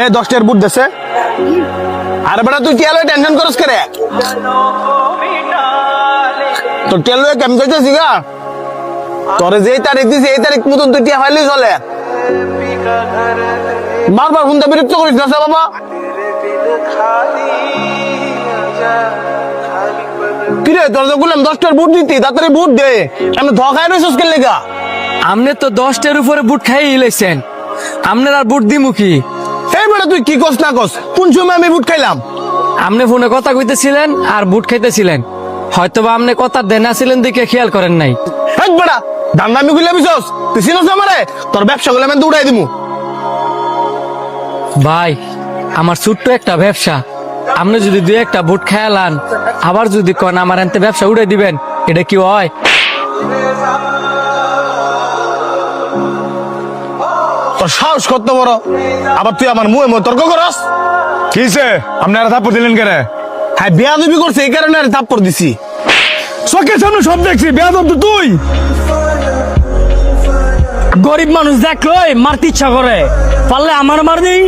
এ 10টার বুট দেছে আরে বেটা তুই টিয়া লয়ে টেনশন করস করে তো টিয়া লয়ে কেমন যাইতেছি গা তোরে যেই তারিখ দিছি এই তারিখ মতন তুই টিয়া ফাইলি চলে বারবার ফোনটা বিরক্ত করিস না বাবা কিরে তোর তো বললাম 10টার বুট দিতি তাড়াতাড়ি বুট দে আমি ধোকায় রইছস কেন লেগা আপনি তো 10টার উপরে বুট খাইয়ে লাইছেন আপনার আর বুট দিমু কি? এই বেটা তুই কি কস না কস কোন সময় আমি বুট খাইলাম আপনি ফোনে কথা কইতেছিলেন আর বুট খাইতেছিলেন হয়তোবা আপনি কথা দেনা ছিলেন দেখে খেয়াল করেন নাই। এই বেটা দান্দা আমি কইলা বিছস তুই চিনস আমারে তোর ব্যবসা গুলো আমি দৌড়াই দিমু ভাই আমার ছোট্ট একটা ব্যবসা আপনি যদি দুই একটা বুট খায়ালান আবার যদি কোন আমার এনতে ব্যবসা উড়াই দিবেন এটা কি হয়? তোর সাহস কত বড় আবার তুই আমার মুয়ে মুয়ে তর্ক করস কিসে আপনারা থাপ্পড় দিলেন কেন? হ্যাঁ বেয়াদবি করছে এই কারণে আর থাপ্পড় দিছি চোখের সামনে সব দেখছি বেয়াদব তো তুই। গরিব মানুষ দেখলই মারতে ইচ্ছা করে পারলে আমার মার দিই।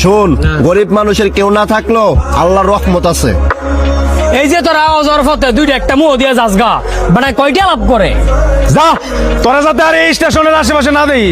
শোন গরিব মানুষের কেউ না থাকলেও আল্লাহর রহমত আছে। এই যে তোর আওয়াজ ওর ফতে দুইটা একটা মুহ দিয়ে যাস গা মানে কয়টা লাভ করে যা তোরা যাতে আর এই স্টেশনের আশেপাশে না দেই।